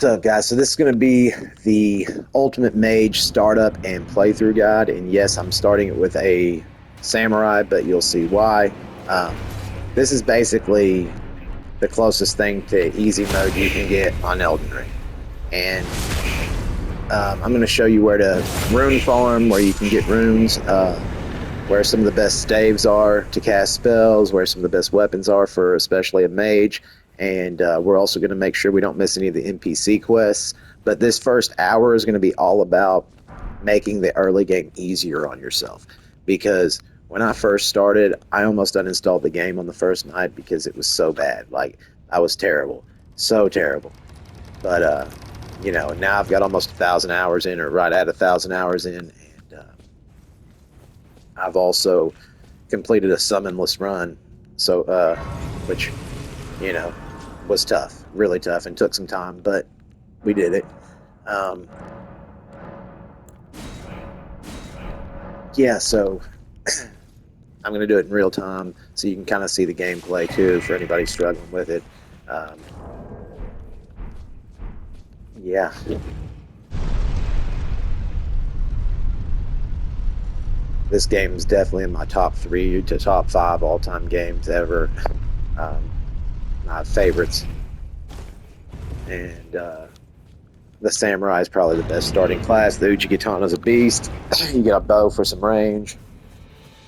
What's up, guys? So this is going to be the Ultimate Mage startup and playthrough guide, and yes, I'm starting it with a samurai, but you'll see why. Um, this is basically the closest thing to easy mode you can get on Elden Ring, and I'm going to show you where to rune farm, where you can get runes, where some of the best staves are to cast spells, where some of the best weapons are for especially a mage, and we're also going to make sure we don't miss any of the NPC quests. But this first hour is going to be all about making the early game easier on yourself, because when I first started, I almost uninstalled the game on the first night because it was so bad. Like, I was terrible, so terrible. But now I've got almost 1,000 hours in, or right at 1,000 hours in, and I've also completed a summonless run, so which you know was tough, really tough, and took some time, but we did it. Um, yeah, so I'm going to do it in real time so you can kind of see the gameplay too for anybody struggling with it. Um, yeah, this game is definitely in my top 3 to top 5 all-time games ever. Um, my favorites, and the samurai is probably the best starting class. The Uchigatana is a beast. You get a bow for some range,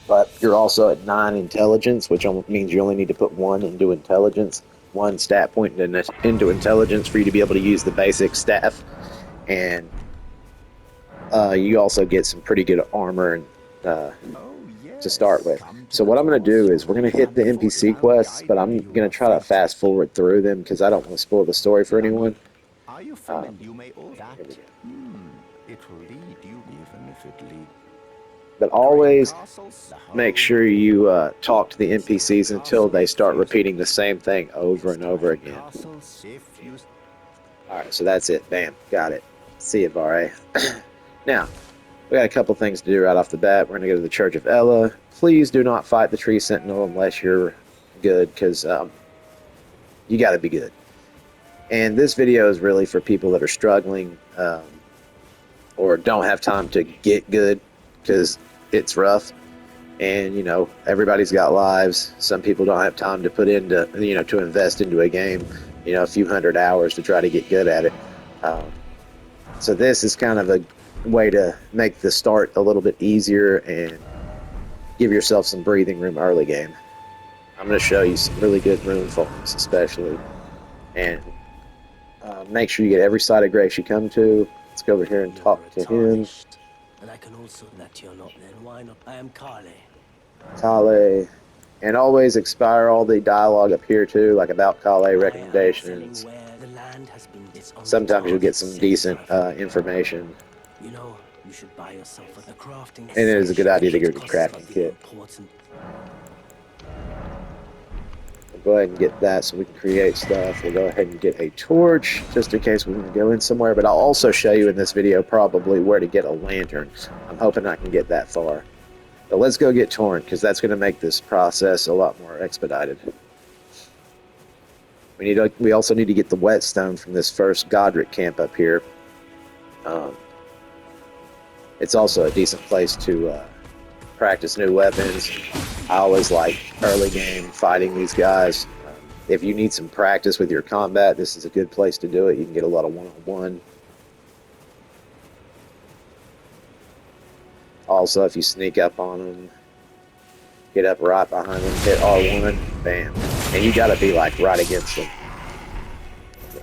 but you're also at 9 intelligence, which means you only need to put 1 into intelligence, 1 stat point into intelligence for you to be able to use the basic staff. And you also get some pretty good armor uh, Oh, to start yes. with. Come to So the what I'm going to course. do is we're going to hit the Unfortunately, NPC I'll quests, but guide I'm you going to of try to it. fast forward through them because I don't want to spoil the story for anyone. Lovely. Are you Um, familiar? You may all Here we that. go. It will lead you, even if it lead. But Great always castles, the make whole sure you talk to the Stone NPCs until they castles, start use repeating the same thing over and over stone again. castles, if you. All right, so that's it. Bam, got it. See it, Barre. Now, we got a couple things to do right off the bat. We're going to go to the Church of Ella. Please do not fight the Tree Sentinel unless you're good, because you got to be good. And this video is really for people that are struggling or don't have time to get good, because it's rough. And everybody's got lives. Some people don't have time to put into to invest into a game, a few hundred hours to try to get good at it. Um, so this is kind of a way to make the start a little bit easier and give yourself some breathing room early game. I'm going to show you some really good rune farms, especially, and make sure you get every site of grace you come to. Let's go over here and You're talk a to him. tarnished, and I can also that you're not. Then why not? I am Kale. Kale. And always expire all the dialogue up here too, like about Kale I am selling recommendations. where the land has been. It's only Sometimes you'll get target some sells decent perfectly. information, You should buy yourself at the crafting and it is a good station. idea to It get a costs crafting but the kit. important. We'll go ahead and get that so we can create stuff. We'll go ahead and get a torch just in case we want to go in somewhere, but I'll also show you in this video probably where to get a lantern. I'm hoping I can get that far. But let's go get Torrent, because that's going to make this process a lot more expedited. We also need to get the whetstone from this first Godric camp up here. Um, it's also a decent place to practice new weapons. I always like early game fighting these guys. If you need some practice with your combat, this is a good place to do it. You can get a lot of one-on-one. Also, if you sneak up on them, get up right behind them, hit R1, bam. And you got to be like right against them.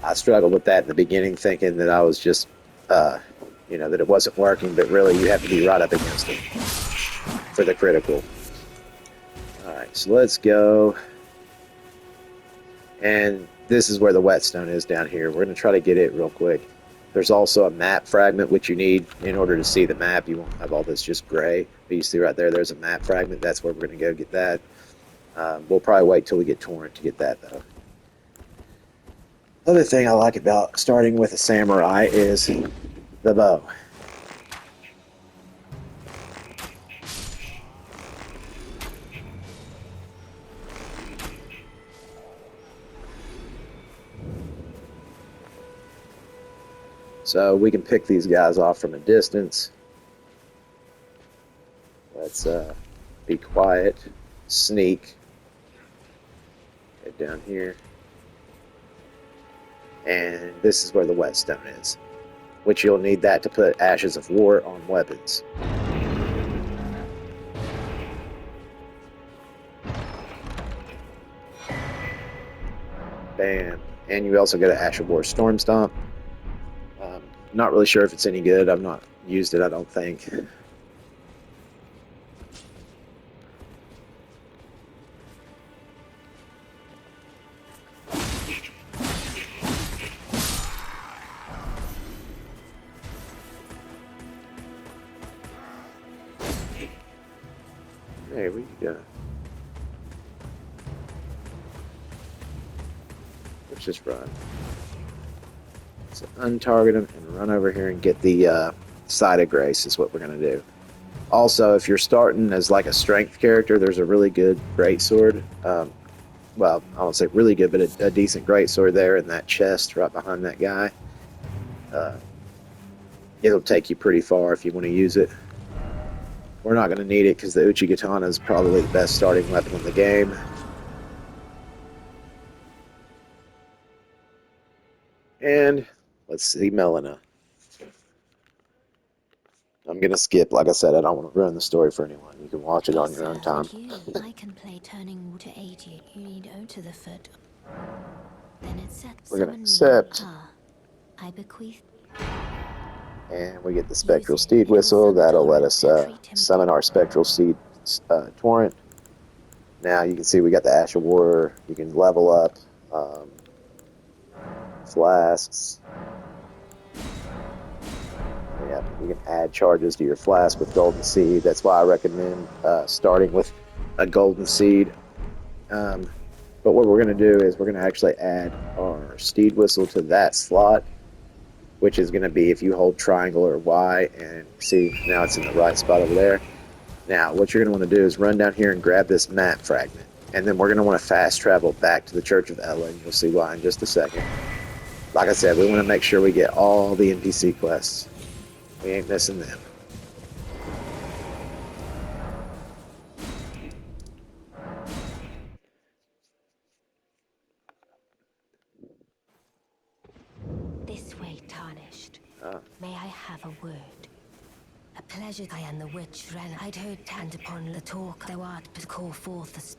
I struggled with that in the beginning, thinking that I was just, that it wasn't working, but really you have to be right up against them for the critical. All right, so let's go. And this is where the whetstone is down here. We're going to try to get it real quick. There's also a map fragment, which you need in order to see the map. You won't have all this just gray. But you see right there, there's a map fragment. That's where we're going to go get that. We'll probably wait till we get Torrent to get that, though. Other thing I like about starting with a samurai is the bow. So we can pick these guys off from a distance. Let's be quiet, sneak, get down here. And this is where the whetstone is, which you'll need that to put Ashes of War on weapons. Bam. And you also get an Ash of War Storm Stomp. Not really sure if it's any good. I've not used it, I don't think. There we go. Let's just run. So untarget them and run over here and get the Side of Grace is what we're going to do. Also, if you're starting as like a strength character, there's a really good greatsword. Well, I won't say really good, but a decent greatsword there in that chest right behind that guy. It'll take you pretty far if you want to use it. We're not going to need it because the Uchigatana is probably the best starting weapon in the game. And let's see Melina. I'm going to skip. Like I said, I don't want to ruin the story for anyone. You can watch it on your own time. I can play turning to aid you. You need O to the foot. Then it sets. We're going to accept. I bequeath. And we get the Spectral Steed Whistle. That'll let us summon our Spectral Steed Torrent. Now you can see we got the Ash of War. You can level up flasks. Yeah, you can add charges to your flask with Golden Seed. That's why I recommend starting with a Golden Seed. But what we're going to do is we're going to actually add our Steed Whistle to that slot, which is going to be if you hold triangle or Y, and see now it's in the right spot over there. Now what you're going to want to do is run down here and grab this map fragment, and then we're going to want to fast travel back to the Church of Elden. You'll see why in just a second. Like I said, we want to make sure we get all the NPC quests. We ain't missing them. This way, tarnished. May I have a word? A pleasure. I am the witch Ren. I'd heard tanned upon the talk. Thou art to call forth the.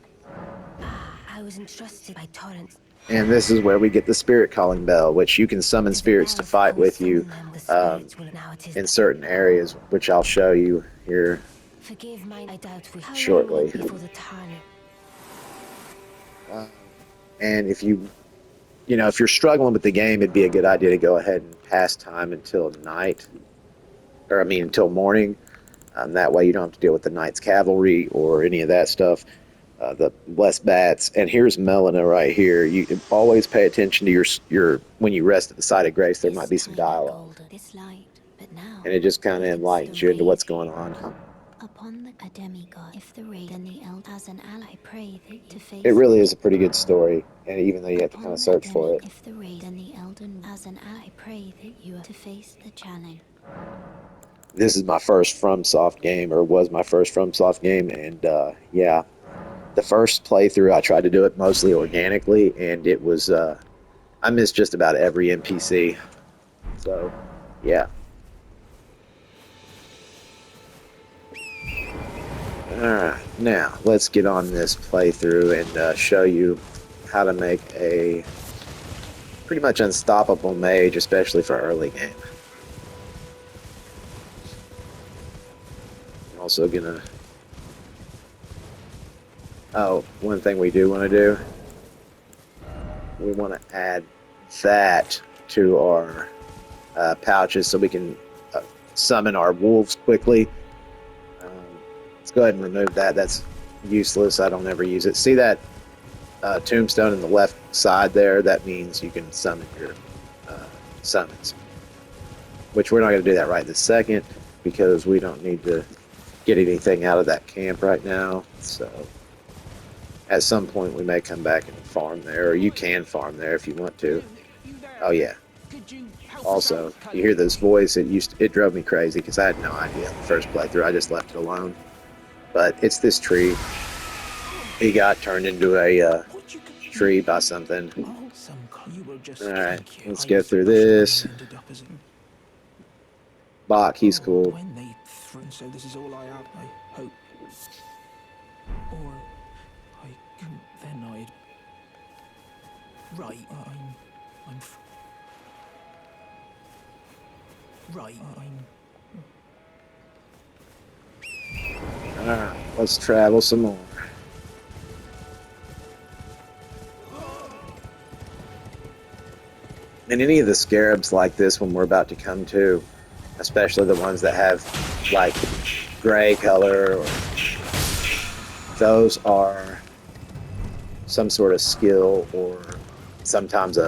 I was entrusted by torrents. And this is where we get the Spirit Calling Bell, which you can summon spirits to fight with you in certain areas, which I'll show you here shortly. And if if you're struggling with the game, it'd be a good idea to go ahead and pass time until night, until morning. That way you don't have to deal with the Knight's Cavalry or any of that stuff. The less bats. And here's Melina right here. You can always pay attention to your when you rest at the Side of Grace. There might be some dialogue, and it just kind of enlightens you into what's going on. Upon the demigod, if the raid and the Elden as an ally, pray that to face. It really is a pretty good story, and even though you have to kind of search for it. If the raid and the Elden as an ally, pray that you are to face the challenge. This is my first FromSoft game, or was my first FromSoft game, and yeah. The first playthrough, I tried to do it mostly organically, and it was, I missed just about every NPC. So, yeah. Alright, now, let's get on this playthrough and show you how to make a pretty much unstoppable mage, especially for early game. I'm also gonna... Oh, one thing we do want to do, we want to add that to our pouches so we can summon our wolves quickly. Let's go ahead and remove that. That's useless. I don't ever use it. See that tombstone in the left side there? That means you can summon your summons, which we're not going to do that right this second because we don't need to get anything out of that camp right now. So at some point we may come back and farm there, or you can farm there if you want to. Oh yeah. Could you Also, you hear this voice, it drove me crazy because I had no idea in the first playthrough. I just left it alone. But it's this tree. He got turned into a tree by something. Alright, let's go through this. Bach, he's cool. When they so this is all I have, I hope. Or I can then I'd. Right, I'm. Right, I'm. Alright, let's travel some more. And any of the scarabs like this one we're about to come to, especially the ones that have like gray color, or those are some sort of skill, or sometimes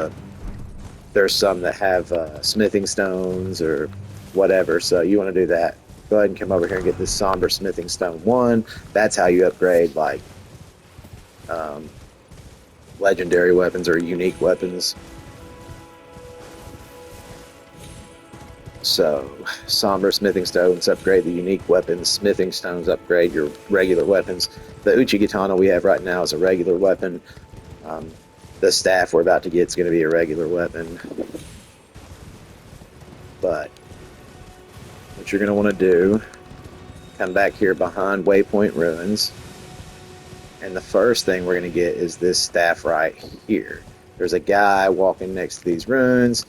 there's some that have smithing stones or whatever, so you want to do that. Go ahead and come over here and get this somber smithing stone 1. That's how you upgrade like legendary weapons or unique weapons. So, somber smithing stones upgrade the unique weapons. Smithing stones upgrade your regular weapons. The Uchigatana we have right now is a regular weapon. The staff we're about to get is going to be a regular weapon. But what you're going to want to do, come back here behind Waypoint Ruins. And the first thing we're going to get is this staff right here. There's a guy walking next to these ruins.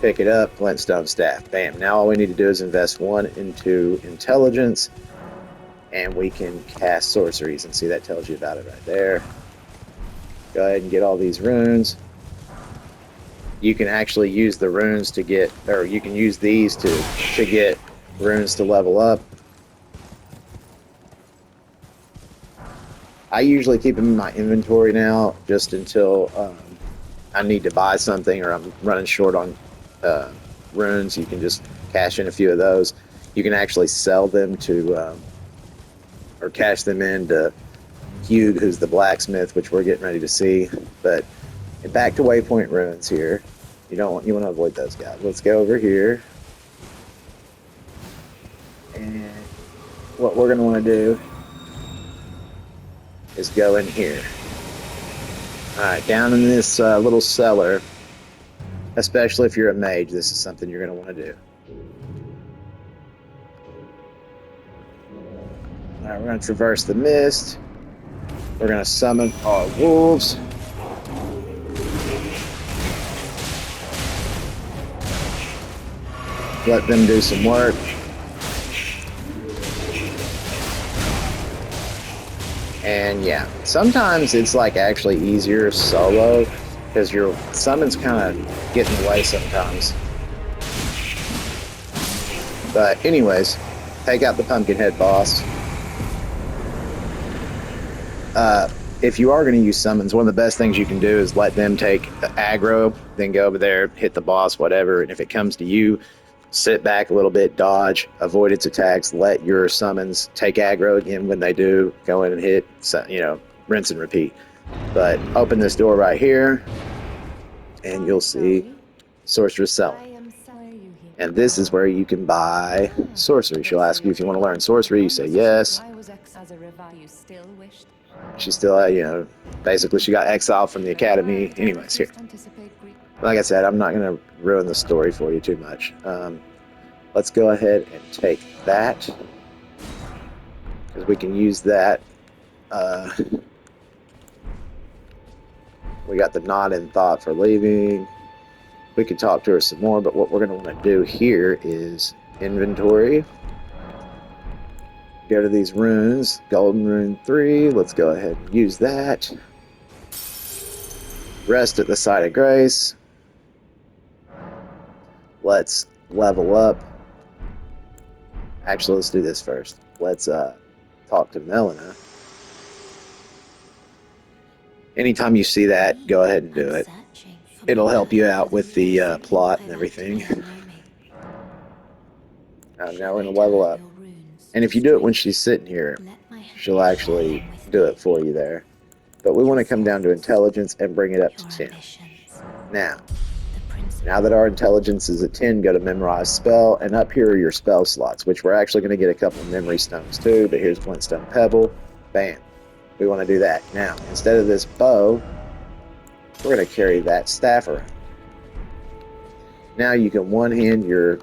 Pick it up, Glintstone staff. Bam. Now all we need to do is invest 1 into intelligence, and we can cast sorceries. And see, that tells you about it right there. Go ahead and get all these runes. You can actually use the runes to get, or you can use these to get runes to level up. I usually keep them in my inventory now, just until I need to buy something or I'm running short on runes. You can just cash in a few of those. You can actually sell them to, or cash them in to Hugh, who's the blacksmith, which we're getting ready to see. But back to Waypoint Ruins here. You want to avoid those guys. Let's go over here. And what we're going to want to do is go in here. Alright, down in this little cellar, especially if you're a mage, this is something you're going to want to do. Alright, we're going to traverse the mist. We're going to summon our wolves. Let them do some work. And yeah, sometimes it's like actually easier solo because your summons kind of get in the way sometimes. But anyways, take out the Pumpkinhead boss. If you are going to use summons, one of the best things you can do is let them take the aggro, then go over there, hit the boss, whatever. And if it comes to you, sit back a little bit, dodge, avoid its attacks, let your summons take aggro again when they do, go in and hit, rinse and repeat. But open this door right here, and you'll see Sorceress selling. And this is where you can buy sorcery. She'll ask you if you want to learn sorcery, you say yes. She still, basically she got exiled from the academy. Anyways, here. Like I said, I'm not going to ruin the story for you too much. Let's go ahead and take that, because we can use that. We got the nod in thought for leaving. We can talk to her some more, but what we're going to want to do here is inventory. Go to these runes. Golden Rune 3. Let's go ahead and use that. Rest at the site of grace. Let's level up. Actually, let's do this first. Let's talk to Melina. Anytime you see that, go ahead and do it. It'll help you out with the plot and everything. Now we're going to level up. And if you do it when she's sitting here, she'll actually do it for you there. but we want to come down to intelligence and bring it up to Your 10. ambitions. Now, The principle. now that our intelligence is at 10, go to memorize spell, and up here are your spell slots, which we're actually going to get a couple of memory stones too, but here's Glintstone Pebble. Bam. We want to do that. Now, instead of this bow, we're going to carry that staff around. Now you can one-hand your,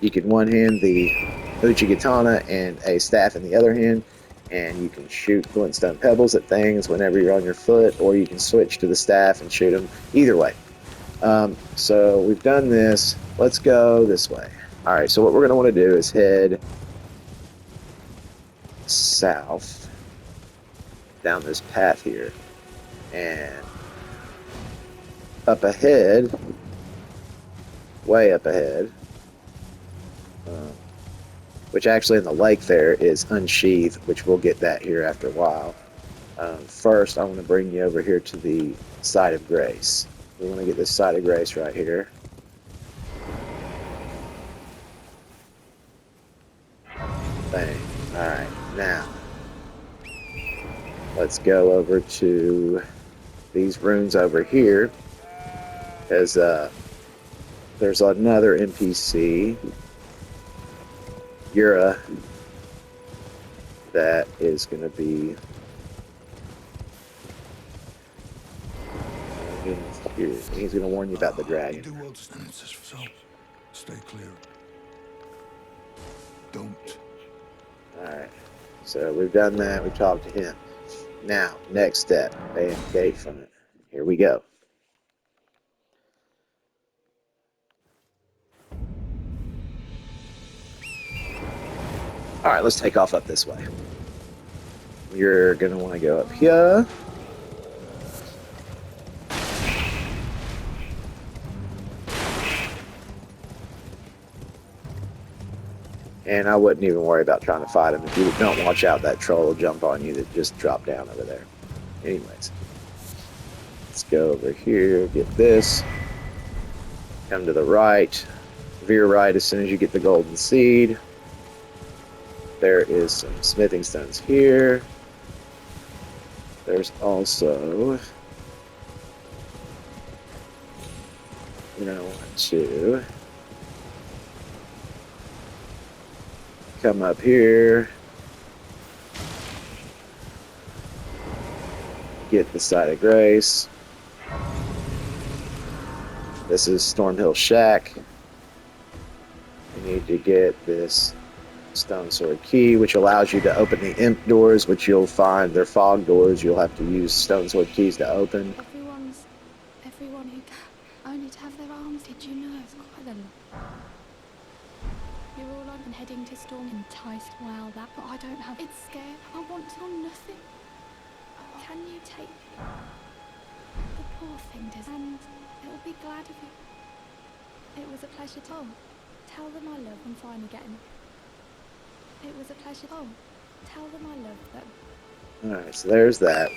you can one-hand the Uchigatana and a staff in the other hand, and you can shoot Glintstone Pebbles at things whenever you're on your foot, or you can switch to the staff and shoot them. Either way. So we've done this. Let's go this way. All right, so what we're going to want to do is head south down this path here. And up ahead, way up ahead, which actually in the lake there is Unsheathed, which we'll get that here after a while. First, I want to bring you over here to the Site of Grace. We want to get this Site of Grace right here. Bang. Alright, now let's go over to these runes over here. Because there's another NPC, Yura, that is going to be here. He's going to warn you about the dragon. Do well to stand so stay clear. Don't. Alright, so we've done that. We've talked to him. Now, next step, bam, gate from it. Here we go. Alright, let's take off up this way. You're going to want to go up here. And I wouldn't even worry about trying to fight him. If you don't watch out, that troll will jump on you that just drop down over there. Anyways. Let's go over here, get this. Come to the right. Veer right as soon as you get the golden seed. There is some smithing stones here. There's also... You're going to want to... come up here, get the Site of Grace. This is Stormhill Shack. You need to get this Stone Sword Key, which allows you to open the imp doors, which you'll find they're fog doors. You'll have to use Stone Sword Keys to open. Everyone who only to have their arms, did you know? It's quite a lot. You're all on and heading to Storm enticed. Well, that, but I don't have. It's scared. I want to know nothing. Can you take the poor thing to, and it'll be glad of you. It was a pleasure to tell them I love them finally getting. It was a pleasure. Oh, tell them I love them. Alright, so there's that.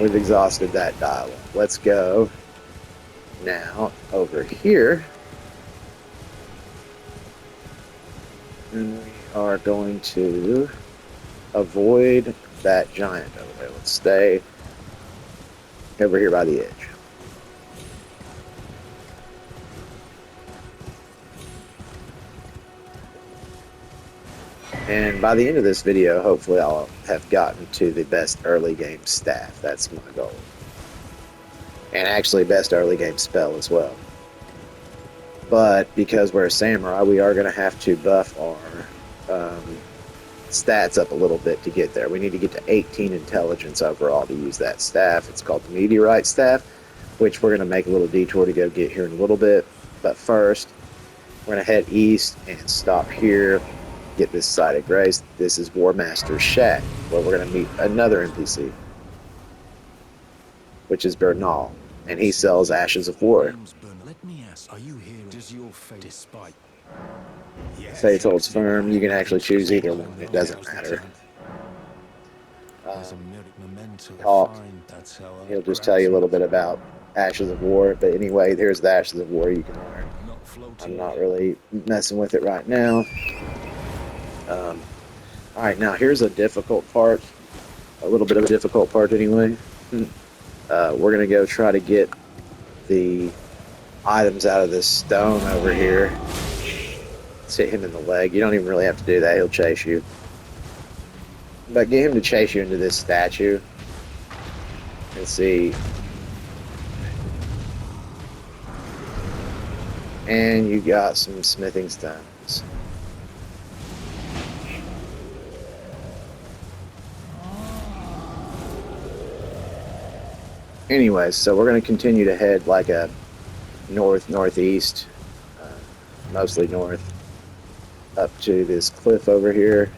We've exhausted that dialogue. Let's go now over here. And we are going to avoid that giant over there. Let's stay over here by the edge. And by the end of this video, hopefully I'll have gotten to the best early game staff. That's my goal. And actually best early game spell as well. But because we're a samurai, we are going to have to buff our stats up a little bit to get there. We need to get to 18 intelligence overall to use that staff. It's called the Meteorite Staff, which we're going to make a little detour to go get here in a little bit. But first, we're going to head east and stop here, get this Site of Grace. This is War Master's Shack, where we're going to meet another NPC, which is Bernal, and he sells Ashes of War. Let me ask, are you here? Does your fate despite? Faith holds firm. You can actually choose either one. It doesn't matter. Talk. He'll just tell you a little bit about Ashes of War. But anyway, here's the Ashes of War you can learn. I'm not really messing with it right now. Alright, now here's a difficult part. a little bit of a difficult part anyway. We're gonna go try to get the items out of this stone over here. Let's hit him in the leg. You don't even really have to do that. He'll chase you. But get him to chase you into this statue. And see. And you got some smithing stones. Anyways, so we're going to continue to head like a northeast, mostly north, up to this cliff over here.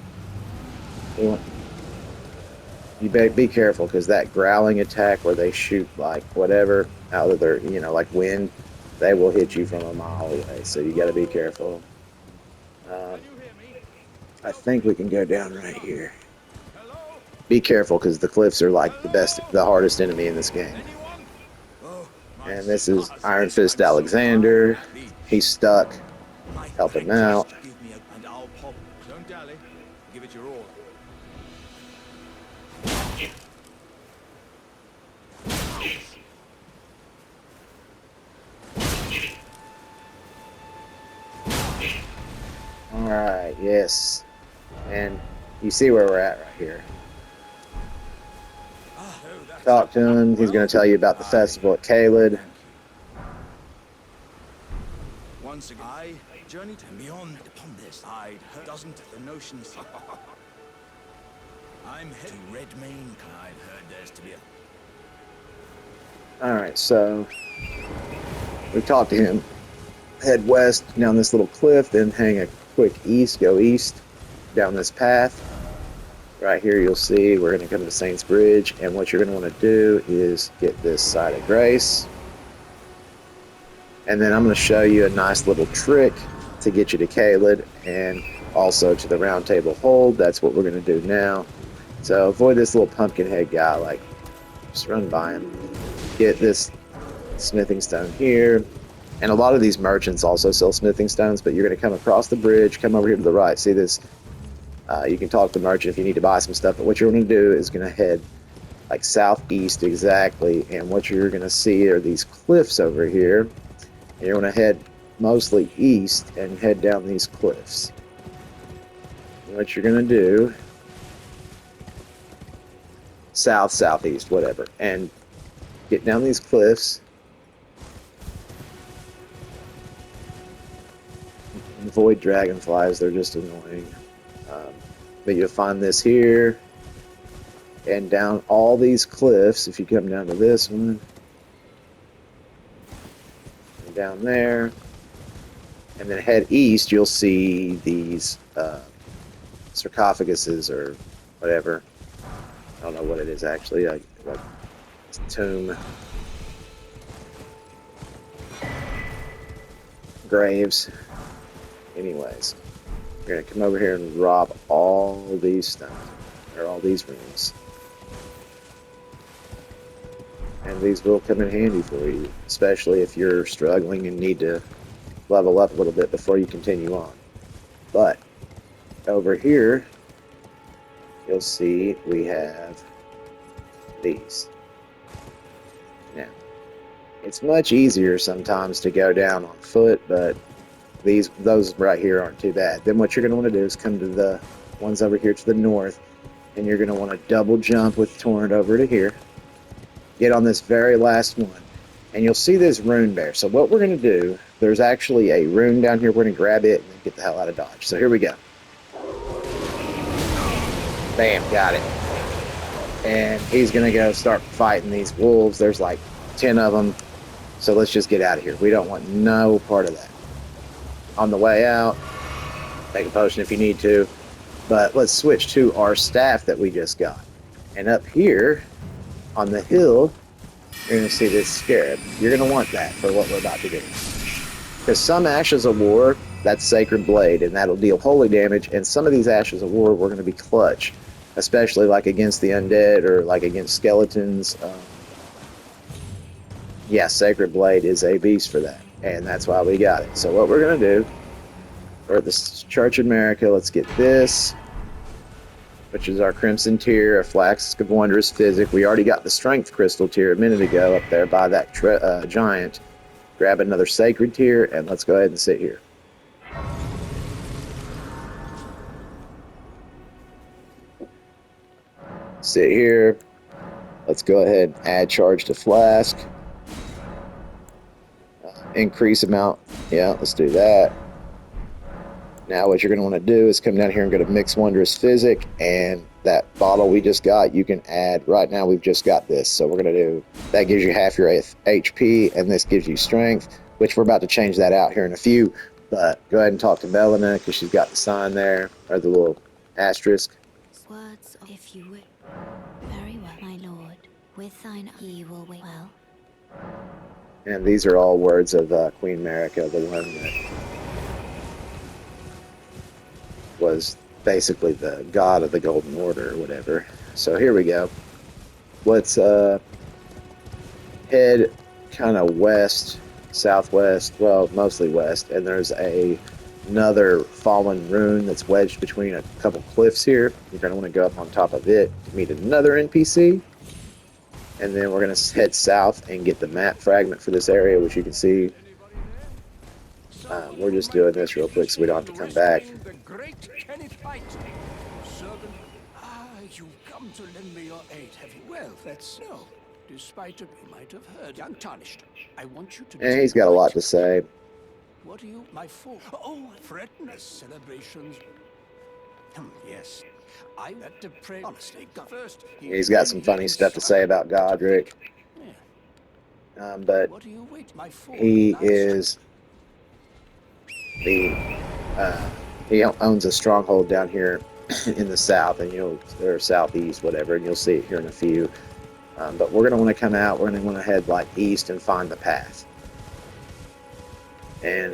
You better be careful because that growling attack where they shoot like whatever out of their, like wind, they will hit you from a mile away. So you got to be careful. I think we can go down right here. Be careful because the cliffs are like the hardest enemy in this game. And this is Iron Fist Alexander. He's stuck. Help him out. Don't dally. Give it your all. Alright, yes. And you see where we're at right here. Talk to him. He's going to tell you about the festival at Caelid. Once again, I journeyed beyond upon this. I'd heard doesn't the notions. I'm headed to Redmane. I've heard there's to be a. Alright, so we talked to him. Head west down this little cliff, then hang a quick east, go east down this path. Right here you'll see we're going to come to Saints Bridge, and what you're going to want to do is get this side of grace. And then I'm going to show you a nice little trick to get you to Caelid and also to the Round Table Hold. That's what we're going to do now. So avoid this little pumpkin head guy, like just run by him. Get this smithing stone here. And a lot of these merchants also sell smithing stones, but you're going to come across the bridge, come over here to the right. See this? You can talk to the merchant if you need to buy some stuff, but what you're going to do is going to head like southeast exactly, and what you're going to see are these cliffs over here. And you're going to head mostly east and head down these cliffs. And what you're going to do, south, southeast, whatever, and get down these cliffs. Avoid dragonflies, they're just annoying. But you'll find this here, and down all these cliffs, if you come down to this one, and down there, and then head east, you'll see these sarcophaguses or whatever. I don't know what it is actually, like tomb graves. Anyways, you're going to come over here and rob all these stones, or all these rooms. And these will come in handy for you, especially if you're struggling and need to level up a little bit before you continue on. But over here, you'll see we have these. Now, it's much easier sometimes to go down on foot, but those right here aren't too bad. Then what you're going to want to do is come to the ones over here to the north, and you're going to want to double jump with Torrent over to here. Get on this very last one, and you'll see this rune bear. So what we're going to do, there's actually a rune down here. We're going to grab it and get the hell out of Dodge. So here we go. Bam, got it. And he's going to go start fighting these wolves. There's like 10 of them. So let's just get out of here. We don't want no part of that. On the way out, take a potion if you need to, but let's switch to our staff that we just got. And up here on the hill, you're going to see this scarab. You're going to want that for what we're about to do. Because some Ashes of War, that's Sacred Blade, and that'll deal holy damage, and some of these Ashes of War, we're going to be clutch, especially like against the undead or like against skeletons. Yeah, Sacred Blade is a beast for that. And that's why we got it. So what we're going to do, we're at the Church of America, let's get this. which is our Crimson Tier, a Flask of Wondrous Physic. We already got the Strength Crystal Tier a minute ago up there by that giant. Grab another Sacred Tier, and let's go ahead and sit here. Sit here. Let's go ahead and add charge to Flask. Increase amount. Yeah, let's do that. Now what you're going to want to do is come down here and go to Mix Wondrous Physic, and that bottle we just got, you can add, right now we've just got this, so we're going to do, that gives you half your HP, and this gives you strength, which we're about to change that out here in a few, but go ahead and talk to Melina, because she's got the sign there, or the little asterisk. Words, if you wish. Very well, my lord. With thine he will wait well. And these are all words of Queen Marika, the one that was basically the god of the Golden Order or whatever. So here we go. Let's head kind of west, southwest, well, mostly west, and there's another fallen rune that's wedged between a couple cliffs here. You're going to want to go up on top of it to meet another NPC, and then we're going to head south and get the map fragment for this area, which you can see. We're just doing this real quick so we don't have to come back. The great Kenneth White. Servant, you've come to lend me your aid, have you? Well, that's no. Despite what you might have heard, young Tarnished, I want you to. And he's got a lot to say. What are you, my fault? Oh, fretness celebrations. Yes. I had to pray honestly. First, He's got some funny stuff to say about Godric. Yeah. But what do you wait, my fault? he is he owns a stronghold down here in the south, and or southeast, whatever, and you'll see it here in a few. But we're going to want to come out. We're going to want to head like east and find the path. And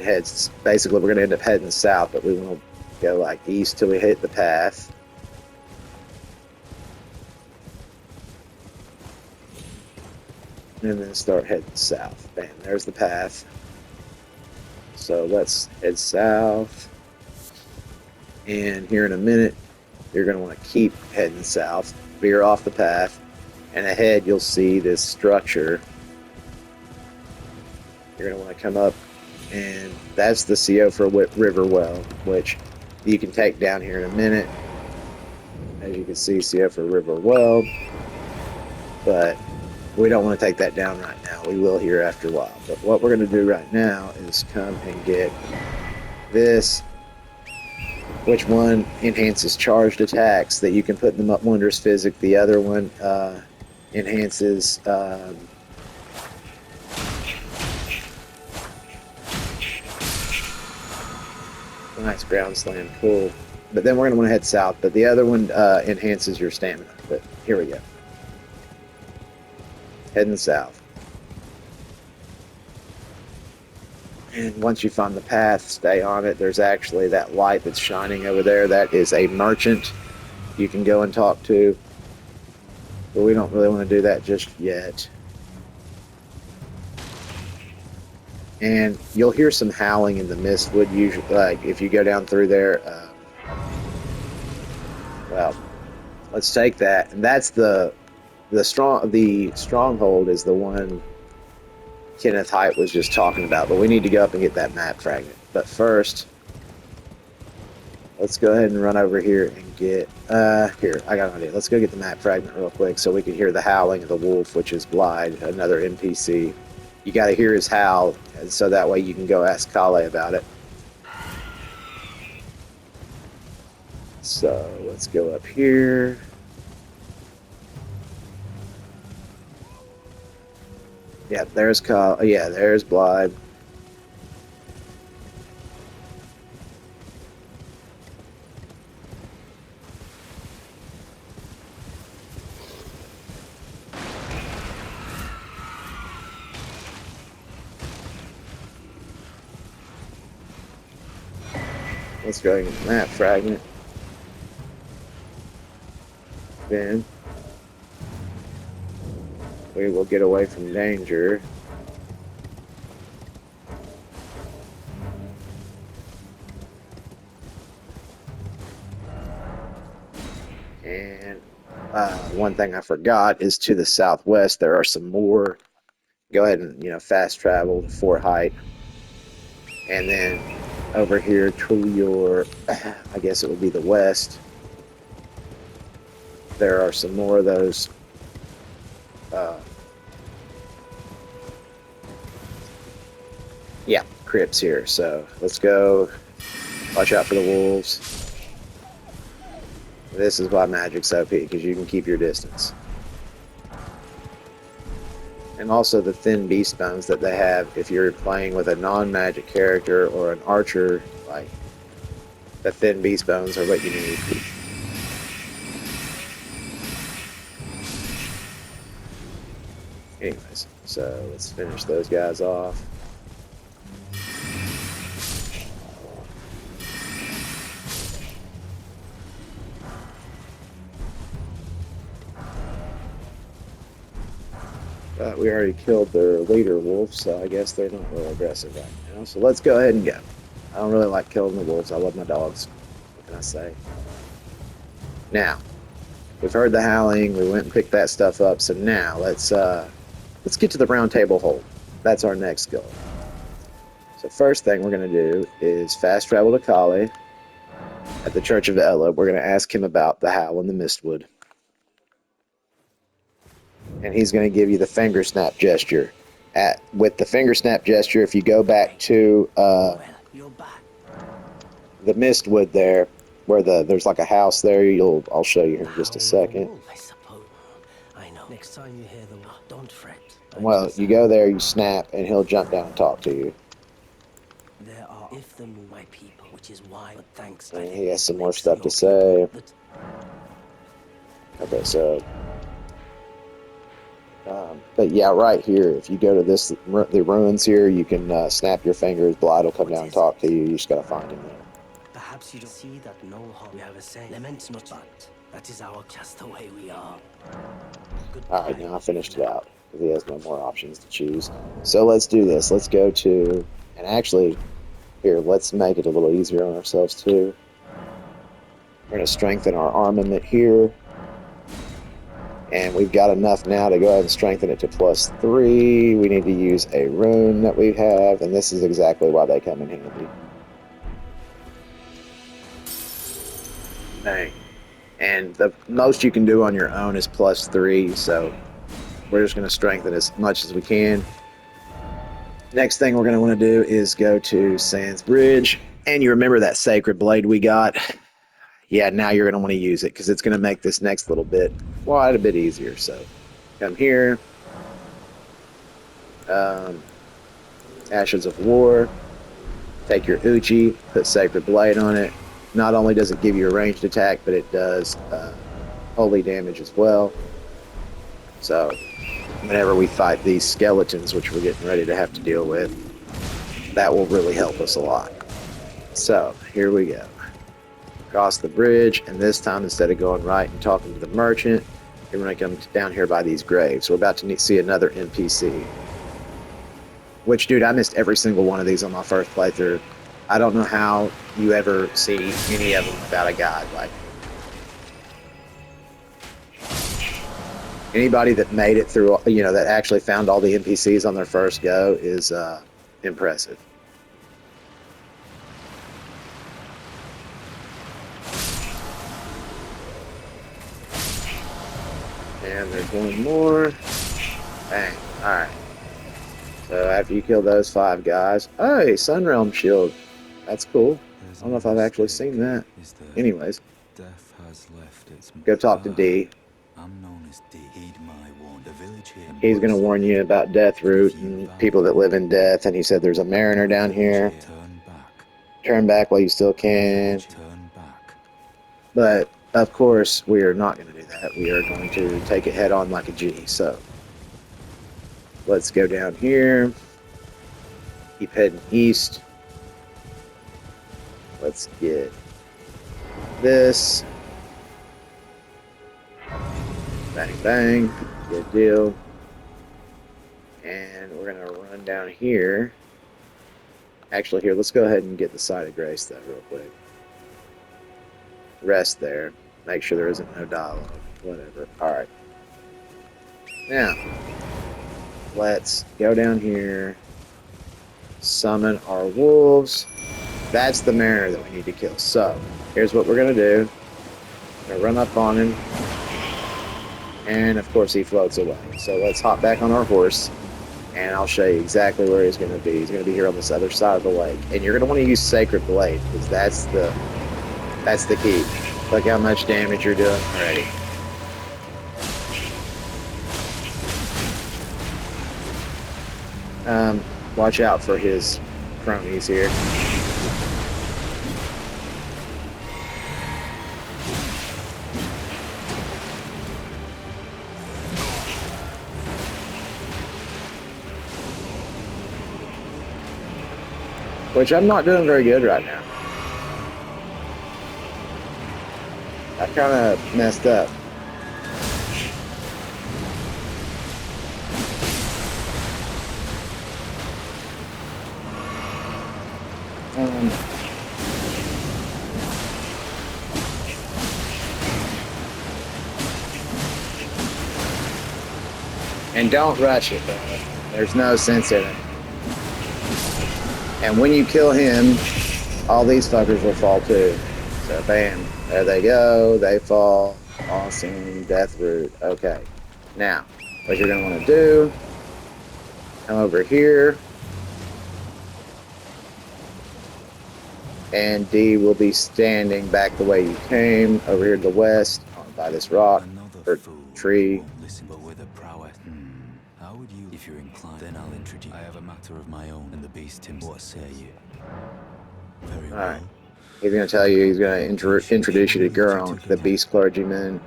basically we're going to end up heading south, but we want to go like east till we hit the path. And then start heading south. Bam, there's the path. So let's head south. And here in a minute, you're going to want to keep heading south, veer off the path, and ahead you'll see this structure. You're going to want to come up, and that's the Siofra River well, which you can take down here in a minute. As you can see, Siofra River well, but we don't want to take that down right now. We will here after a while. But what we're going to do right now is come and get this, which one enhances charged attacks that you can put in the Wondrous Physic. The other one enhances nice ground slam, cool. But then we're going to want to head south. But the other one enhances your stamina. But here we go. Heading south. And once you find the path, stay on it. There's actually that light that's shining over there. That is a merchant you can go and talk to. But we don't really want to do that just yet. And you'll hear some howling in the mistwood. Usually, like if you go down through there. Well, let's take that. And that's the stronghold is the one Kenneth Haight was just talking about, but we need to go up and get that map fragment. But first, let's go ahead and run over here and get here, I got an idea. Let's go get the map fragment real quick so we can hear the howling of the wolf, which is Blide, another NPC. You got to hear his howl, and so that way you can go ask Kale about it. So let's go up here. Yeah, there's Kyle. Yeah, there's Blide. Let's go and get the map fragment. Then we will get away from danger. One thing I forgot is to the southwest there are some more. Go ahead and fast travel to Fort Height, and then over here to your, I guess it would be the west. There are some more of those. Yeah, crypts here. So let's go. Watch out for the wolves. This is why Magic's OP, because you can keep your distance. And also the thin beast bones that they have if you're playing with a non-magic character or an archer, like the thin beast bones are what you need. Anyways, so let's finish those guys off. But we already killed their leader wolf, so I guess they're not real aggressive right now. So let's go ahead and go. I don't really like killing the wolves. I love my dogs. What can I say? Now, we've heard the howling. We went and picked that stuff up. So now let's get to the round table hold. That's our next goal. So first thing we're going to do is fast travel to Kali at the Church of Ella. We're going to ask him about the howl in the Mistwood. And he's going to give you the finger snap gesture. With the finger snap gesture, if you go back to Well, you're back. the Mistwood there, where there's like a house there, I'll show you here in just a second. I suppose. I know. Next time you hear the word, don't fret. Well, you go there, you snap, and he'll jump down and talk to you. There are if the my people, which is why. But thanks. And he has some more stuff to say. Okay, so. But yeah, right here, if you go to the ruins here, you can snap your fingers. Blight will come down and talk to you. You just gotta find him there. Perhaps you don't see that no harm we have a saying. Lament not, but that is our just the way we are. Alright, now I finished it out, because he has no more options to choose. So let's do this. Let's go to, and actually, here, let's make it a little easier on ourselves too. We're going to strengthen our armament here. And we've got enough now to go ahead and strengthen it to +3. We need to use a rune that we have, and this is exactly why they come in handy. Dang. And the most you can do on your own is +3, so we're just going to strengthen as much as we can. Next thing we're going to want to do is go to Sands Bridge, and you remember that sacred blade we got? Yeah, now you're going to want to use it, because it's going to make this next little bit quite a bit easier. So come here, Ashes of War, take your Uchi, put Sacred Blade on it. Not only does it give you a ranged attack, but it does holy damage as well. So whenever we fight these skeletons, which we're getting ready to have to deal with, that will really help us a lot. So here we go. Cross the bridge, and this time, instead of going right and talking to the merchant, we're going to come down here by these graves. We're about to see another NPC. Which, dude, I missed every single one of these on my first playthrough. I don't know how you ever see any of them without a guide. Like, anybody that made it through, that actually found all the NPCs on their first go is impressive. And there's one more. Bang. Alright. So after you kill those 5 guys... Hey, Sunrealm Shield. That's cool. I don't know if I've actually seen that. Anyways. Death has left its Go talk to D. I'm known as D. Heed my warning. The village here. He's going to warn you about Deathroot and people that live in death. And he said there's a mariner down here. Turn back. Turn back while you still can. Turn back. But, of course, we are not going to do that. We are going to take it head on like a G. So, let's go down here. Keep heading east. Let's get this. Bang, bang. Good deal. And we're going to run down here. Actually, here, let's go ahead and get the Side of Grace, though, real quick. Rest there. Make sure there isn't no dialogue. whatever. Alright. Now, let's go down here, summon our wolves. That's the mariner that we need to kill. So, here's what we're going to do. We're going to run up on him. And, of course, he floats away. So, let's hop back on our horse. And I'll show you exactly where he's going to be. He's going to be here on this other side of the lake. And you're going to want to use Sacred Blade, because that's the key. Look how much damage you're doing already. Watch out for his cronies here. Which I'm not doing very good right now. I kind of messed up. And don't rush it, though. There's no sense in it. And when you kill him, all these fuckers will fall too. So bam, there they go, they fall. Awesome, death root. Okay. Now, what you're gonna want to do, come over here. And D will be standing back the way you came, over here to the west, by this rock, or tree. Listen, but with a prowess. How would you, if you're inclined? Then I'll introduce. I have a matter of my own, and the beast himself. What say you? Very well. Alright. He's going to tell you he's going to introduce you to Guron, the beast clergyman.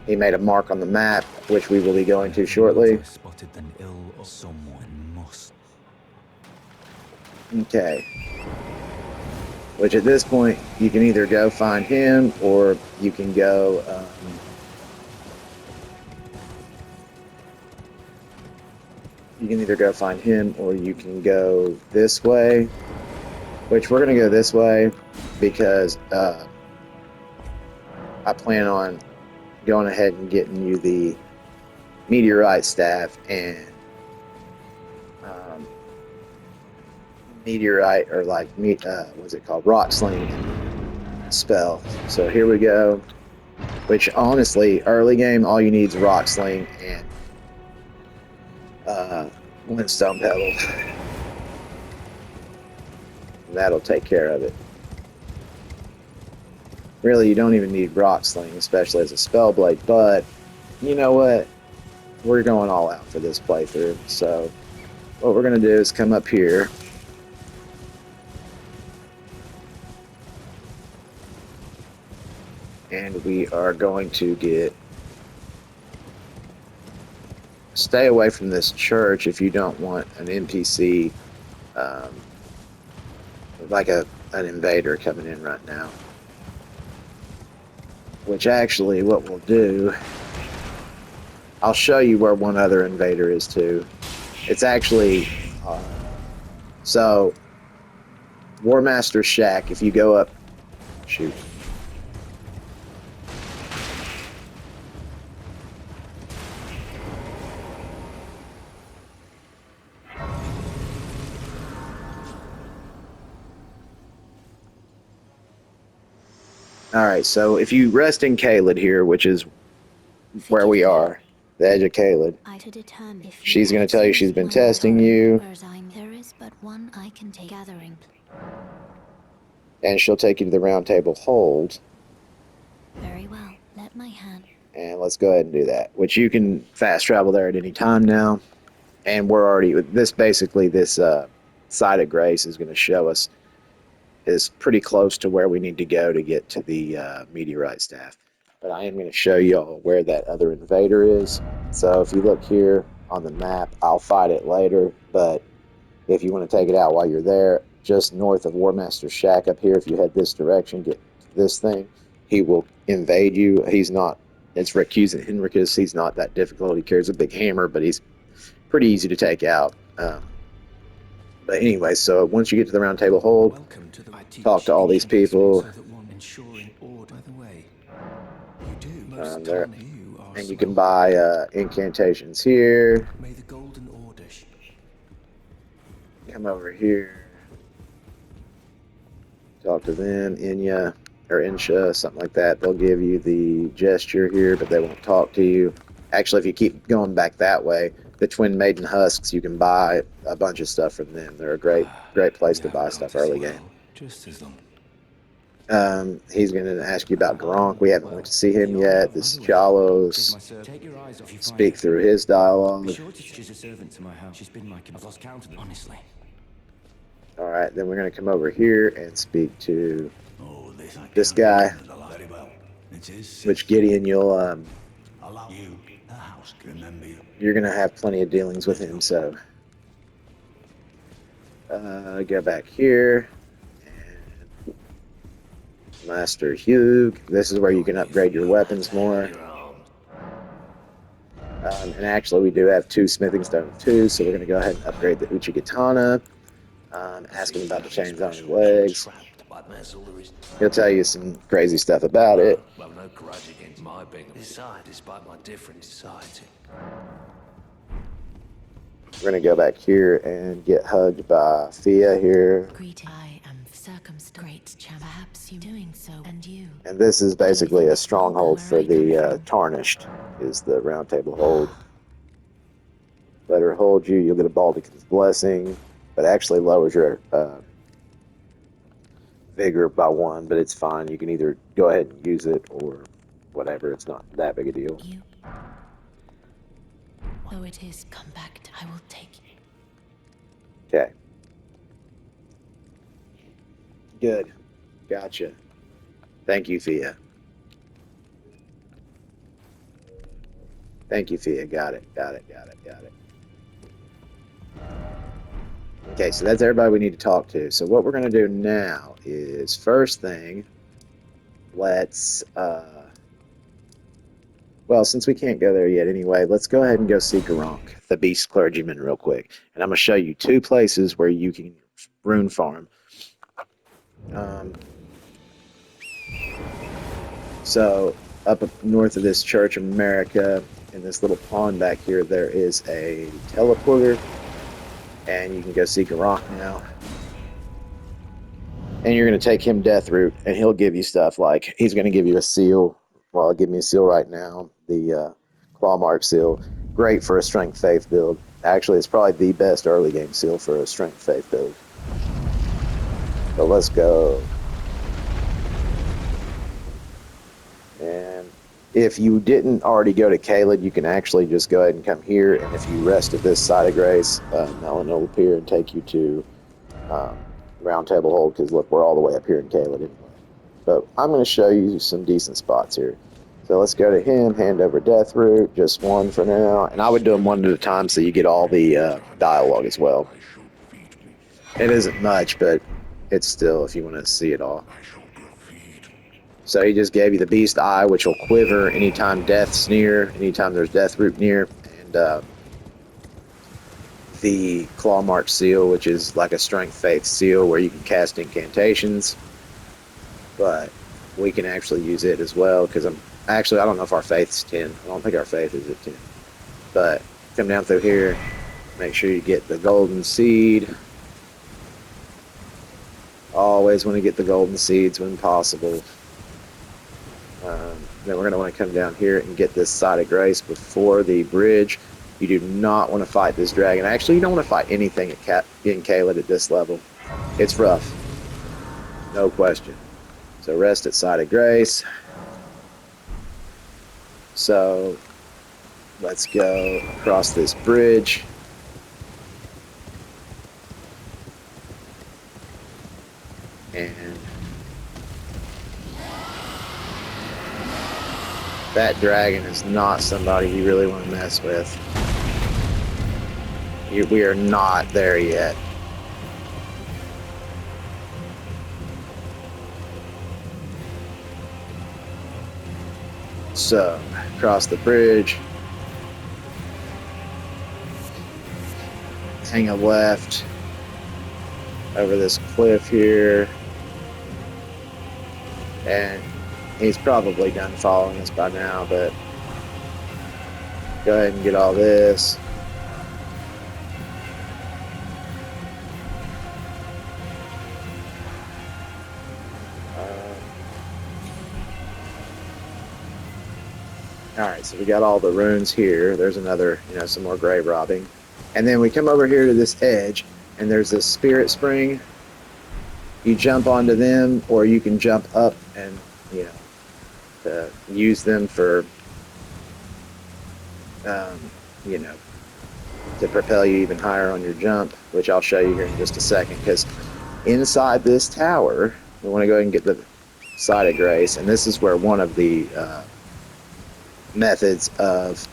He made a mark on the map, which we will be going to shortly. Spotted an ill or someone must. Okay. Which at this point, you can either go find him, or you can go... you can either go find him, or you can go this way. Which we're going to go this way, because I plan on going ahead and getting you the meteorite staff and meteorite, or like what's it called, rock sling spell. So here we go. Which honestly, early game, all you need is rock sling and windstone pedal. That'll take care of it. Really, you don't even need rock sling, especially as a spell blade, but you know what? We're going all out for this playthrough. So what we're going to do is come up here. And we are going to stay away from this church if you don't want an NPC, like an invader coming in right now. Which actually, what we'll do, I'll show you where one other invader is too. It's actually, so, War Master's Shack, if you go up, shoot. Alright, so if you rest in Caelid here, which is where we are, the edge of Caelid, she's going to tell you she's been testing you, There is but one I can take gathering. and she'll take you to the Round Table Hold, Very well. Let my hand. and let's go ahead and do that, which you can fast travel there at any time now, and we're already, this site of grace is going to show us is pretty close to where we need to go to get to the meteorite staff. But I am going to show y'all where that other invader is. So if you look here on the map, I'll fight it later, but if you want to take it out while you're there, just north of War Master's Shack up here, if you head this direction, get this thing, he will invade you. He's not, it's Recusant Henricus, he's not that difficult. He carries a big hammer, but he's pretty easy to take out. But anyway, so once you get to the Round Table Hold, talk to all these people. By the way, you do. most There. tiny you are. And you can buy incantations here. May the golden order. Come over here. Talk to them, Inya or Insha, something like that. They'll give you the gesture here, but they won't talk to you. Actually, if you keep going back that way, the Twin Maiden Husks, you can buy a bunch of stuff from them. They're a great place to buy stuff early game. Just as long. He's going to ask you about Gronk. We haven't went to see him yet. This is Jalos. Take your eyes off. Speak through his dialogue. She's a servant to my house. She's been my. I've lost count of them, honestly. All right, then we're going to come over here and speak to this guy, which Gideon, you're going to have plenty of dealings with him, so go back here. And Master Hugh, this is where you can upgrade your weapons more. And actually, we do have 2 smithing stones too, so we're going to go ahead and upgrade the Uchigatana. Ask him about the chains on his legs. He'll tell you some crazy stuff about it. Well, no grudge against my being despite my different society. We're going to go back here and get hugged by Thea here. I am circumstanced. Perhaps you doing so, and you. And this is basically a stronghold for the Tarnished, is the round table hold. Let her hold you, you'll get a Baldican's Blessing, but actually lowers your vigor by 1, but it's fine. You can either go ahead and use it or whatever. It's not that big a deal. You. Though it is come back, I will take you. Okay. Good. Gotcha. Thank you, Thea. Thank you, Thea. Got it. Okay, so that's everybody we need to talk to. So what we're going to do now is, first thing, let's, well, since we can't go there yet anyway, let's go ahead and go see Gronk, the Beast Clergyman, real quick. And I'm going to show you 2 places where you can rune farm. So up north of this Church of America, in this little pond back here, there is a teleporter. And you can go see Gronk now. And you're going to take him Deathroot, and he'll give you stuff like, he's going to give you a seal. Well, I'll give me a seal right now. The Claw Mark seal. Great for a Strength Faith build. Actually, it's probably the best early game seal for a Strength Faith build. So let's go. And if you didn't already go to Caelid, you can actually just go ahead and come here, and if you rest at this side of grace, Melon will appear and take you to Round Table Hold, because look, we're all the way up here in Caelid anyway. But I'm going to show you some decent spots here. So let's go to him, hand over Deathroot, just 1 for now, and I would do them 1 at a time so you get all the dialogue as well. It isn't much, but it's still, if you want to see it all. So he just gave you the Beast Eye, which will quiver anytime Death's near, anytime there's Deathroot near, and the Claw Mark Seal, which is like a Strength Faith seal where you can cast incantations, but we can actually use it as well, because I don't know if our Faith's 10. I don't think our Faith is at 10. But come down through here, make sure you get the Golden Seed. Always want to get the Golden Seeds when possible. Then we're going to want to come down here and get this Side of Grace before the bridge. You do not want to fight this dragon. Actually, you don't want to fight anything in Caelid at this level. It's rough. No question. So rest at Side of Grace. So let's go across this bridge. And that dragon is not somebody you really want to mess with. We are not there yet. So, cross the bridge. Hang a left over this cliff here. And He's probably done following us by now, but go ahead and get all this. Alright, so we got all the runes here. There's another, some more grave robbing. And then we come over here to this edge, and there's this spirit spring. You jump onto them, or you can jump up and, use them for, to propel you even higher on your jump, which I'll show you here in just a second. Because inside this tower, we want to go ahead and get the Side of Grace, and this is where one of the methods of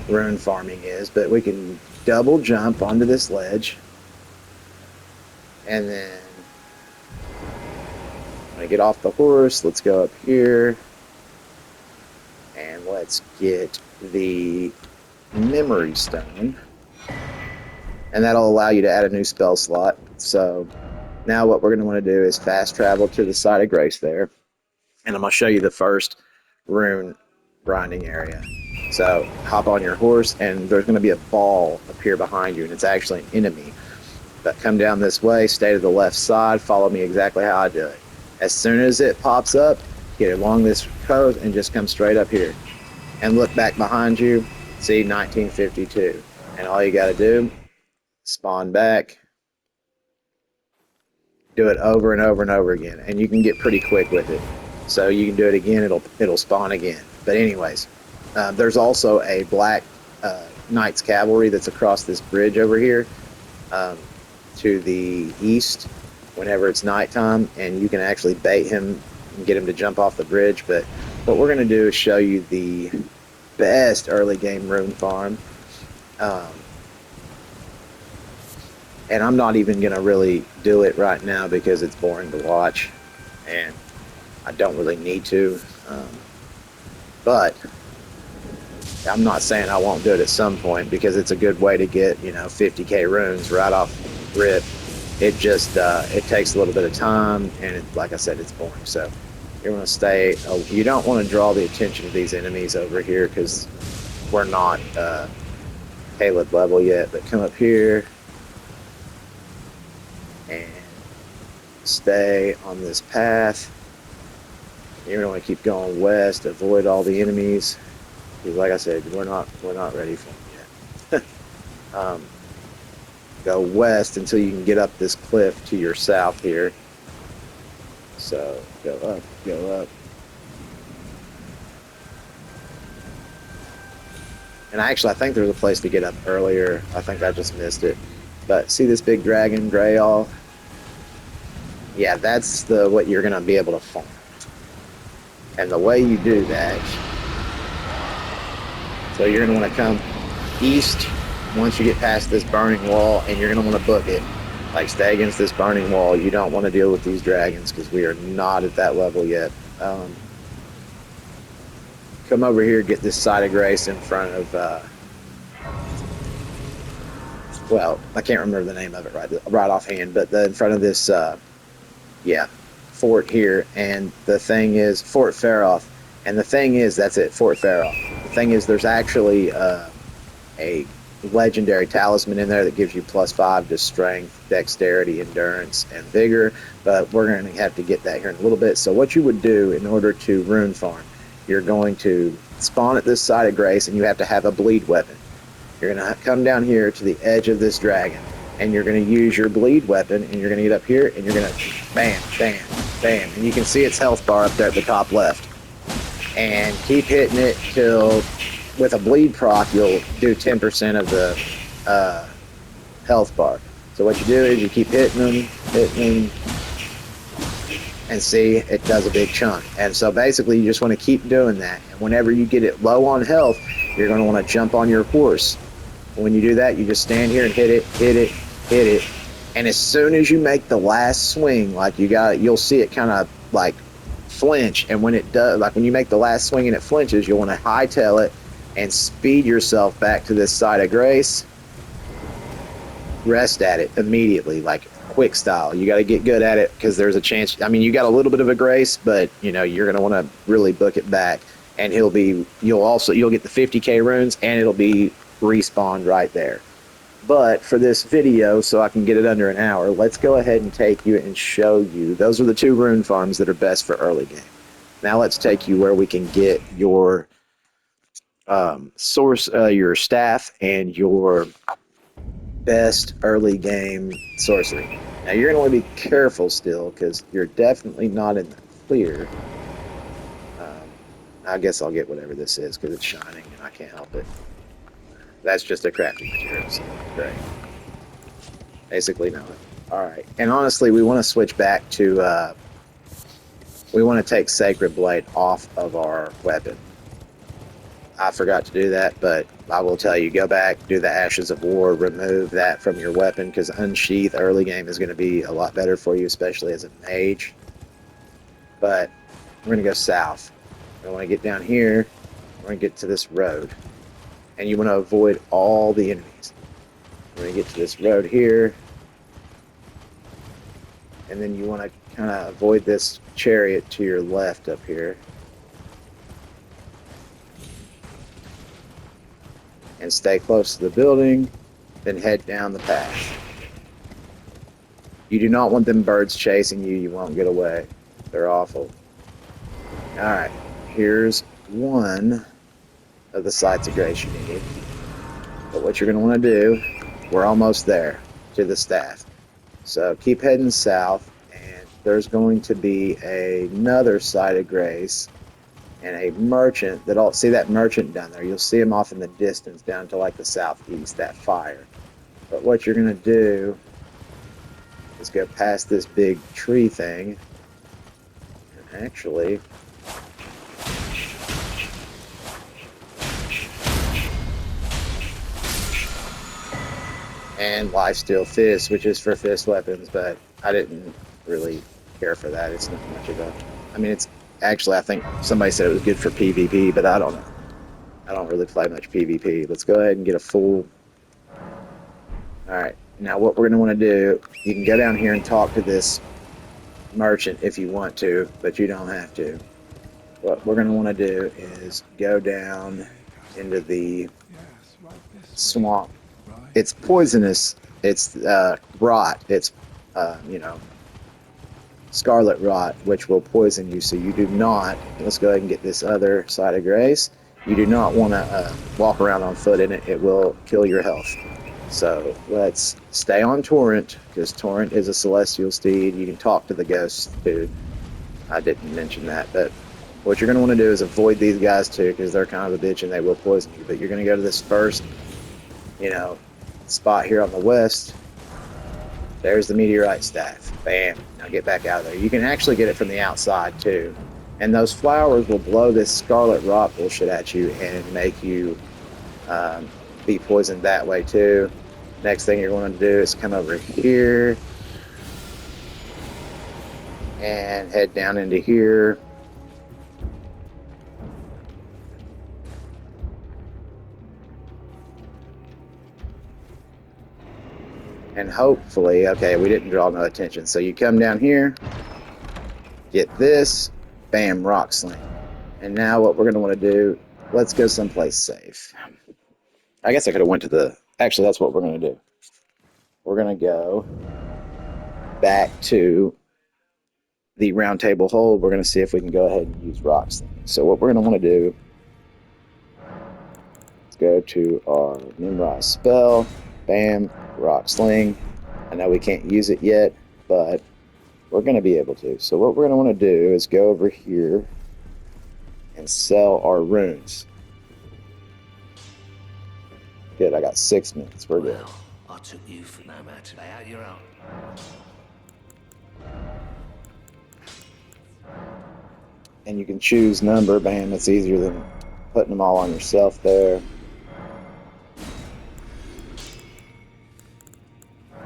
rune farming is, but we can double jump onto this ledge, and then when I get off the horse, let's go up here and let's get the memory stone, and that'll allow you to add a new spell slot. So now what we're going to want to do is fast travel to the Side of Grace there, and I'm going to show you the first rune grinding area. So hop on your horse, and there's going to be a ball appear behind you, and it's actually an enemy. But come down this way, stay to the left side, follow me exactly how I do it. As soon as it pops up, get along this coast and just come straight up here. And look back behind you, see 1952. And all you got to do, spawn back, do it over and over and over again. And you can get pretty quick with it. So you can do it again, it'll spawn again. But anyways, there's also a black Knights Cavalry that's across this bridge over here to the east whenever it's nighttime, and you can actually bait him and get him to jump off the bridge. But what we're going to do is show you the best early game rune farm. And I'm not even going to really do it right now because it's boring to watch, and I don't really need to. But I'm not saying I won't do it at some point, because it's a good way to get 50k runes right off rip. It just it takes a little bit of time, and like I said, it's boring. So you're going to stay. You don't want to draw the attention of these enemies over here, because we're not Caleb level yet. But come up here and stay on this path. You're going to want to keep going west, avoid all the enemies, because like I said, we're not ready for them yet. Go west until you can get up this cliff to your south here. So go up, go up. And I think there's a place to get up earlier. I think I just missed it. But see this big dragon, Greyall? Yeah, that's what you're going to be able to farm. And the way you do that, so you're going to want to come east once you get past this burning wall, and you're going to want to book it. Like, stay against this burning wall. You don't want to deal with these dragons, because we are not at that level yet. Come over here, get this Side of Grace in front of, well, I can't remember the name of it right offhand, but in front of this, fort here, and the thing is Fort Faroth, and the thing is, that's it, Fort Faroth. The thing is, there's actually a legendary talisman in there that gives you +5 to strength, dexterity, endurance, and vigor, but we're going to have to get that here in a little bit. So what you would do in order to rune farm, you're going to spawn at this Side of Grace, and you have to have a bleed weapon. You're going to come down here to the edge of this dragon, and you're going to use your bleed weapon, and you're going to get up here, and you're going to bam, bam, bam, and you can see its health bar up there at the top left. And keep hitting it till, with a bleed proc, you'll do 10% of the health bar. So what you do is you keep hitting them, and see, it does a big chunk. And so basically you just want to keep doing that. And whenever you get it low on health, you're going to want to jump on your horse. When you do that, you just stand here and hit it, hit it, hit it. And as soon as you make the last swing, like you'll see it kind of like flinch. And when it does, like when you make the last swing and it flinches, you'll want to hightail it and speed yourself back to this Side of Grace. Rest at it immediately, like quick style. You got to get good at it because there's a chance. I mean, you got a little bit of a grace, but you know you're going to want to really book it back. And you'll get the 50k runes, and it'll be respawned right there. But for this video, so I can get it under an hour, let's go ahead and take you and show you. Those are the 2 rune farms that are best for early game. Now let's take you where we can get your your staff and your best early game sorcery. Now you're going to want to be careful still because you're definitely not in the clear. I guess I'll get whatever this is because it's shining and I can't help it. That's just a crafting material, so great. Basically nothing. Alright, and honestly we want to switch back to, we want to take Sacred Blade off of our weapon. I forgot to do that, but I will tell you, go back, do the Ashes of War, remove that from your weapon, because Unsheath early game is going to be a lot better for you, especially as a mage. But we're going to go south. I want to get down here, we're going to get to this road. And you want to avoid all the enemies. We're going to get to this road here. And then you want to kind of avoid this chariot to your left up here. And stay close to the building, then head down the path. You do not want them birds chasing you. You won't get away. They're awful. Alright, here's one of the sites of grace you need. But what you're going to want to do, we're almost there to the staff. So keep heading south, and there's going to be another site of grace and a merchant that'll see that merchant down there. You'll see him off in the distance down to like the southeast, that fire. But what you're going to do is go past this big tree thing. And actually, and Lifesteal Fist, which is for fist weapons, but I didn't really care for that. It's not much of a, I mean, it's actually, I think somebody said it was good for PvP, but I don't know. I don't really play much PvP. Let's go ahead and get a full. Alright, now what we're going to want to do, you can go down here and talk to this merchant if you want to, but you don't have to. What we're going to want to do is go down into the swamp. It's poisonous. It's rot. It's, you know, scarlet rot, which will poison you. So you do not, let's go ahead and get this other side of grace. You do not want to walk around on foot in it. It will kill your health. So let's stay on Torrent, because Torrent is a celestial steed. You can talk to the ghosts too. I didn't mention that, but what you're going to want to do is avoid these guys too, because they're kind of a bitch and they will poison you. But you're going to go to this first, you know, spot here on the west. There's the meteorite staff. Bam. Now get back out of there. You can actually get it from the outside too. And those flowers will blow this scarlet rot bullshit at you and make you be poisoned that way too. Next thing you're going to do is come over here and head down into here. And hopefully, okay, we didn't draw no attention. So you come down here, get this, bam, rock sling. And now what we're going to want to do, let's go someplace safe. I guess I could have went to the, actually that's what we're going to do. We're going to go back to the round table hold. We're going to see if we can go ahead and use rock sling. So what we're going to want to do is go to our memorize spell, bam, rock sling. I know we can't use it yet, but we're going to be able to. So what we're going to want to do is go over here and sell our runes. Good, I got 6 minutes. We're good. Well, I took you for no matter. Lay out your own. And you can choose number. Bam, it's easier than putting them all on yourself there.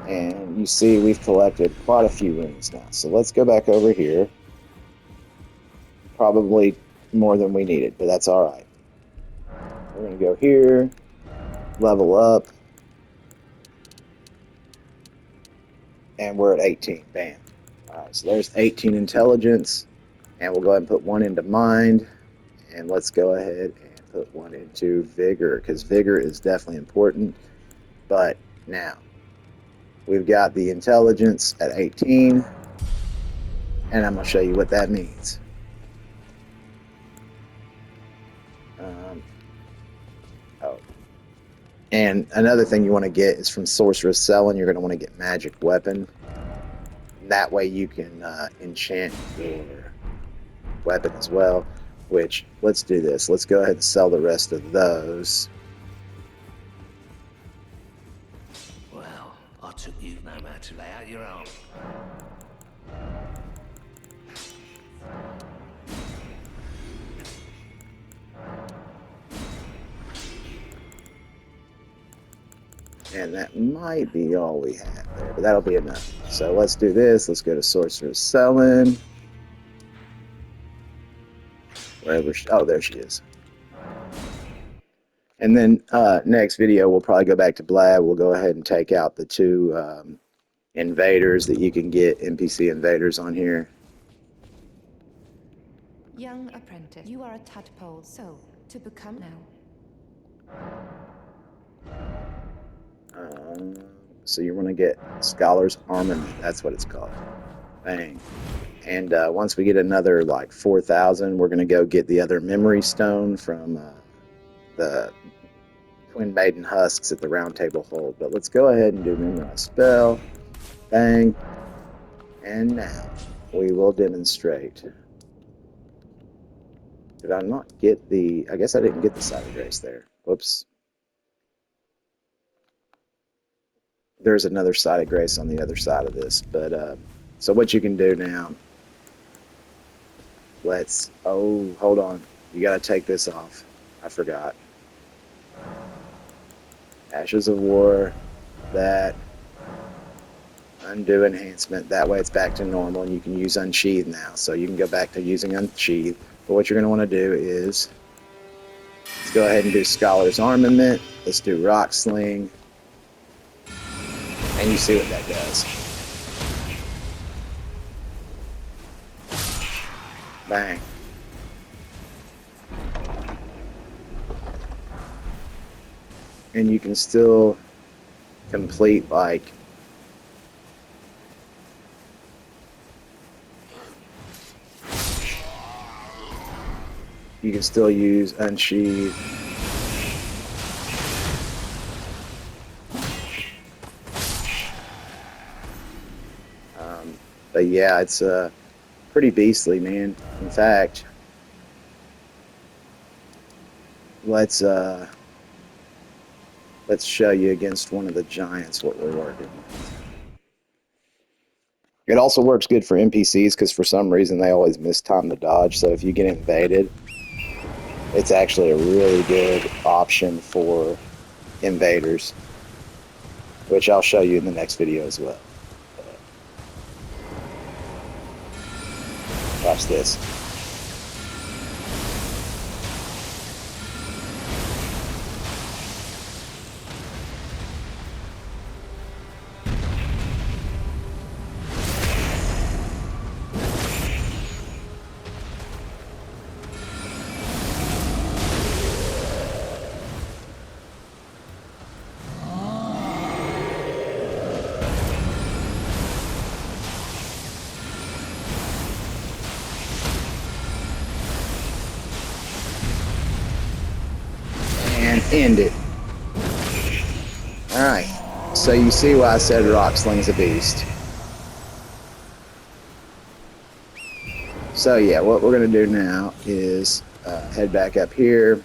And you see we've collected quite a few runes now. So let's go back over here. Probably more than we needed, but that's all right. We're going to go here, level up. And we're at 18. Bam. All right, so there's 18 intelligence. And we'll go ahead and put 1 into mind. And let's go ahead and put 1 into vigor, because vigor is definitely important. But now, we've got the intelligence at 18. And I'm going to show you what that means. Oh. And another thing you want to get is from Sorceress Selling, you're going to want to get Magic Weapon. That way you can enchant your weapon as well, which, let's do this. Let's go ahead and sell the rest of those. Well, I took you no man to lay out your own. And that might be all we have there, but that'll be enough. So let's do this. Let's go to Sorceress Selling. Wherever she, oh, there she is. And then next video, we'll probably go back to Blab. We'll go ahead and take out the 2 invaders that you can get, NPC invaders on here. Young apprentice, you are a tadpole, so to become now. So you want to get Scholar's Armament. That's what it's called. Bang. And once we get another like 4,000, we're going to go get the other Memory Stone from the Twin Maiden Husks at the Round Table Hold. But let's go ahead and do Memorize Spell. Bang. And now we will demonstrate. Did I not get the... I guess I didn't get the Side of Grace there. Whoops. There's another Side of Grace on the other side of this. But so what you can do now... Let's... Oh, hold on. You got to take this off. I forgot. Ashes of War. That. Undo enhancement. That way it's back to normal and you can use Unsheath now. So you can go back to using Unsheath. But what you're going to want to do is... Let's go ahead and do Scholar's Armament. Let's do Rock Sling. And you see what that does. Bang. And you can still complete like you can still use Unsheath. But yeah, it's pretty beastly, man. In fact, let's show you against one of the giants what we're working with. It also works good for NPCs because for some reason they always mistime the dodge. So if you get invaded, it's actually a really good option for invaders, which I'll show you in the next video as well. Watch this. End it. Alright, so you see why I said Rock Sling's a beast. So yeah, what we're going to do now is head back up here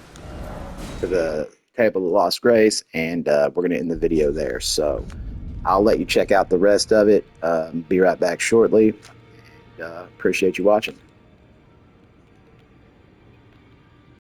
to the Table of Lost Grace, and we're going to end the video there. So I'll let you check out the rest of it. Be right back shortly. And, appreciate you watching.